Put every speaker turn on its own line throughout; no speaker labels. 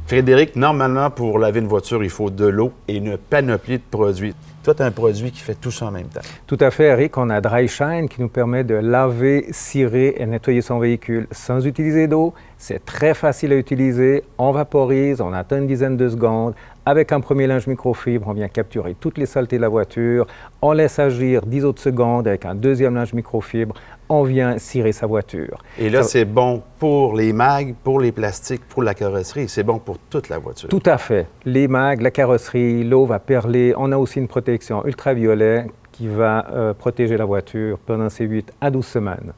Frédéric, normalement, pour laver une voiture, il faut de l'eau et une panoplie de produits. Toi, tu as un produit qui fait tout ça en même temps.
Tout à fait, Eric. On a Dry Shine qui nous permet de laver, cirer et nettoyer son véhicule sans utiliser d'eau. C'est très facile à utiliser. On vaporise, on attend une dizaine de secondes. Avec un premier linge microfibre, on vient capturer toutes les saletés de la voiture. On laisse agir 10 autres secondes. Avec un deuxième linge microfibre, on vient cirer sa voiture.
Et là, c'est bon pour les mags, pour les plastiques, pour la carrosserie. C'est bon pour toute la voiture.
Tout à fait. Les mags, la carrosserie, l'eau va perler. On a aussi une protection ultraviolet qui va protéger la voiture pendant ces 8 à 12 semaines.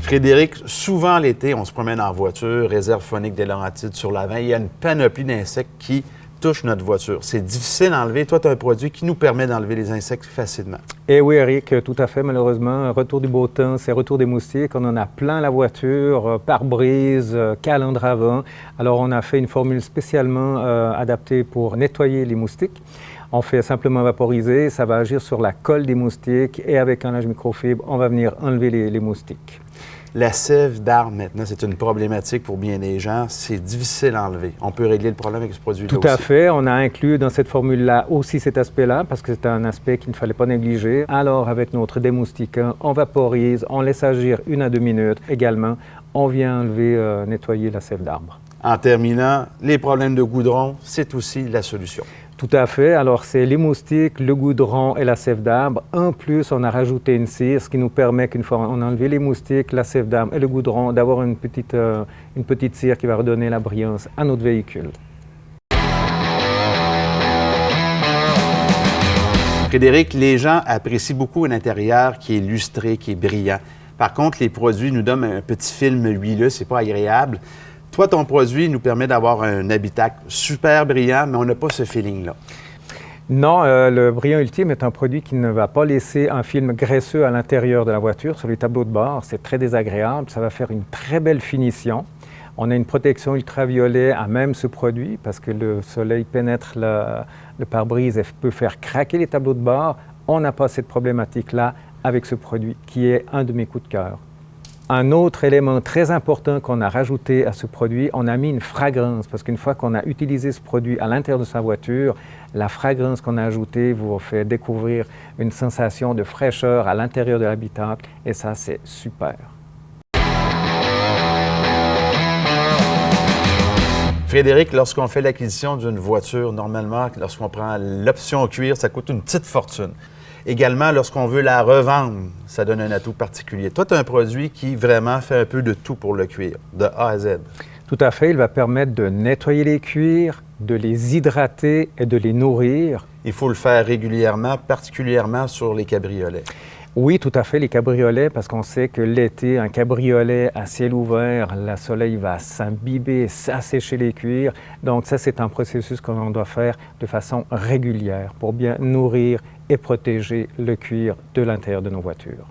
Frédéric, souvent l'été, on se promène en voiture, réserve phonique des Laurentides sur l'avant. Il y a une panoplie d'insectes qui touchent notre voiture. C'est difficile à enlever. Toi, tu as un produit qui nous permet d'enlever les insectes facilement.
Eh oui, Eric, tout à fait. Malheureusement, retour du beau temps, c'est retour des moustiques. On en a plein la voiture, pare-brise, calandre avant. Alors, on a fait une formule spécialement adaptée pour nettoyer les moustiques. On fait simplement vaporiser, ça va agir sur la colle des moustiques et avec un linge microfibre, on va venir enlever les moustiques.
La sève d'arbre, maintenant, c'est une problématique pour bien des gens. C'est difficile à enlever. On peut régler le problème avec ce produit-là aussi.
Tout à fait. On a inclus dans cette formule-là aussi cet aspect-là parce que c'est un aspect qu'il ne fallait pas négliger. Alors, avec notre démoustiquant, on vaporise, on laisse agir 1 à 2 minutes. Également, on vient enlever, nettoyer la sève d'arbre.
En terminant, les problèmes de goudron, c'est aussi la solution.
Tout à fait. Alors, c'est les moustiques, le goudron et la sève d'arbre. En plus, on a rajouté une cire, ce qui nous permet qu'une fois on a enlevé les moustiques, la sève d'arbre et le goudron, d'avoir une petite cire qui va redonner la brillance à notre véhicule.
Frédéric, les gens apprécient beaucoup un intérieur qui est lustré, qui est brillant. Par contre, les produits nous donnent un petit film huileux, c'est pas agréable. Toi, ton produit nous permet d'avoir un habitacle super brillant, mais on n'a pas ce feeling-là.
Non, le brillant ultime est un produit qui ne va pas laisser un film graisseux à l'intérieur de la voiture, sur les tableaux de bord. C'est très désagréable, ça va faire une très belle finition. On a une protection ultraviolet à même ce produit parce que le soleil pénètre le pare-brise et peut faire craquer les tableaux de bord. On n'a pas cette problématique-là avec ce produit qui est un de mes coups de cœur. Un autre élément très important qu'on a rajouté à ce produit, on a mis une fragrance parce qu'une fois qu'on a utilisé ce produit à l'intérieur de sa voiture, la fragrance qu'on a ajoutée vous fait découvrir une sensation de fraîcheur à l'intérieur de l'habitacle et ça, c'est super.
Frédéric, lorsqu'on fait l'acquisition d'une voiture, normalement, lorsqu'on prend l'option cuir, ça coûte une petite fortune. Également, lorsqu'on veut la revendre, ça donne un atout particulier. Toi, tu as un produit qui vraiment fait un peu de tout pour le cuir, de A à Z.
Tout à fait. Il va permettre de nettoyer les cuirs, de les hydrater et de les nourrir.
Il faut le faire régulièrement, particulièrement sur les cabriolets.
Oui, tout à fait, les cabriolets, parce qu'on sait que l'été, un cabriolet à ciel ouvert, le soleil va s'imbiber, s'assécher les cuirs. Donc ça, c'est un processus que l'on doit faire de façon régulière pour bien nourrir et protéger le cuir de l'intérieur de nos voitures.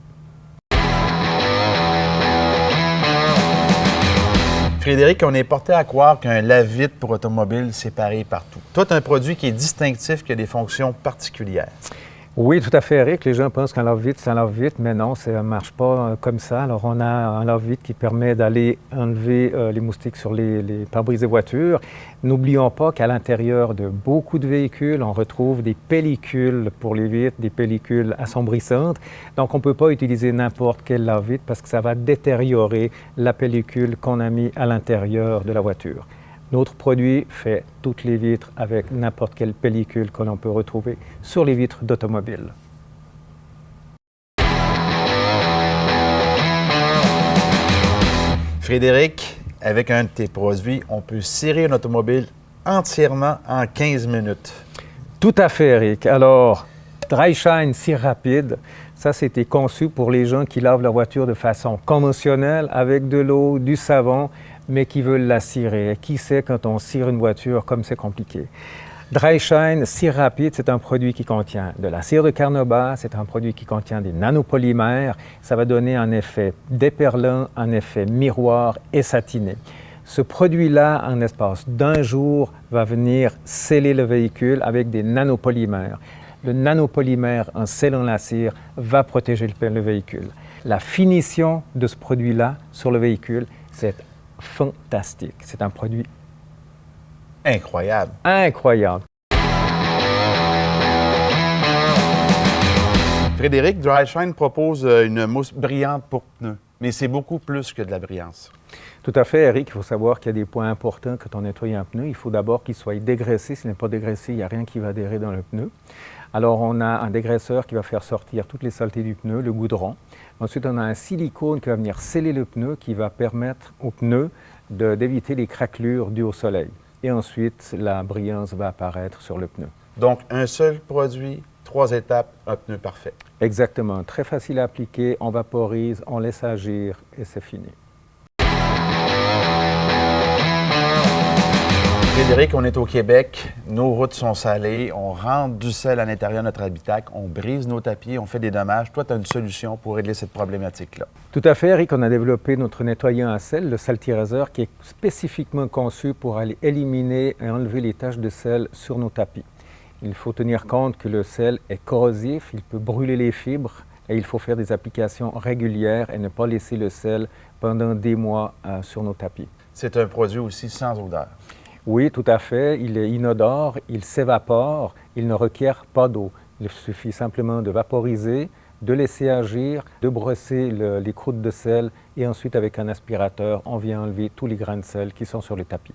Frédéric, on est porté à croire qu'un lave-vitre pour automobile, c'est pareil partout. Toi, tu as un produit qui est distinctif, qui a des fonctions particulières.
Oui, tout à fait, Eric. Les gens pensent qu'un lave-vitre, c'est un lave-vitre, mais non, ça ne marche pas comme ça. Alors, on a un lave-vitre qui permet d'aller enlever les moustiques sur les pare-brise des voitures. N'oublions pas qu'à l'intérieur de beaucoup de véhicules, on retrouve des pellicules pour les vitres, des pellicules assombrissantes. Donc, on ne peut pas utiliser n'importe quel lave-vitre parce que ça va détériorer la pellicule qu'on a mis à l'intérieur de la voiture. Notre produit fait toutes les vitres avec n'importe quelle pellicule que l'on peut retrouver sur les vitres d'automobile.
Frédéric, avec un de tes produits, on peut cirer une automobile entièrement en 15 minutes.
Tout à fait, Eric. Alors, Dry Shine cire rapide, ça, c'était conçu pour les gens qui lavent leur voiture de façon conventionnelle avec de l'eau, du savon, mais qui veulent la cirer. Qui sait quand on cire une voiture comme c'est compliqué? Dry Shine cire rapide, c'est un produit qui contient de la cire de carnauba, c'est un produit qui contient des nanopolymères. Ça va donner un effet déperlant, un effet miroir et satiné. Ce produit-là, en l'espace d'un jour, va venir sceller le véhicule avec des nanopolymères. Le nanopolymère, en scellant la cire, va protéger le véhicule. La finition de ce produit-là sur le véhicule, c'est fantastique. C'est un produit
Incroyable.
incroyable.
Frédéric, Dryshine propose une mousse brillante pour pneus, mais c'est beaucoup plus que de la brillance.
Tout à fait, Eric. Il faut savoir qu'il y a des points importants quand on nettoie un pneu. Il faut d'abord qu'il soit dégraissé. S'il n'est pas dégraissé, il n'y a rien qui va adhérer dans le pneu. Alors, on a un dégraisseur qui va faire sortir toutes les saletés du pneu, le goudron. Ensuite, on a un silicone qui va venir sceller le pneu, qui va permettre au pneu d'éviter les craquelures dues au soleil. Et ensuite, la brillance va apparaître sur le pneu.
Donc, un seul produit, 3 étapes, un pneu parfait.
Exactement. Très facile à appliquer. On vaporise, on laisse agir et c'est fini.
Frédéric, on est au Québec, nos routes sont salées, on rentre du sel à l'intérieur de notre habitacle, on brise nos tapis, on fait des dommages. Toi, tu as une solution pour régler cette problématique-là.
Tout à fait, Eric. On a développé notre nettoyant à sel, le Saltiraiser, qui est spécifiquement conçu pour aller éliminer et enlever les taches de sel sur nos tapis. Il faut tenir compte que le sel est corrosif, il peut brûler les fibres et il faut faire des applications régulières et ne pas laisser le sel pendant des mois sur nos tapis.
C'est un produit aussi sans odeur.
Oui, tout à fait. Il est inodore, il s'évapore, il ne requiert pas d'eau. Il suffit simplement de vaporiser, de laisser agir, de brosser les croûtes de sel et ensuite avec un aspirateur, on vient enlever tous les grains de sel qui sont sur le tapis.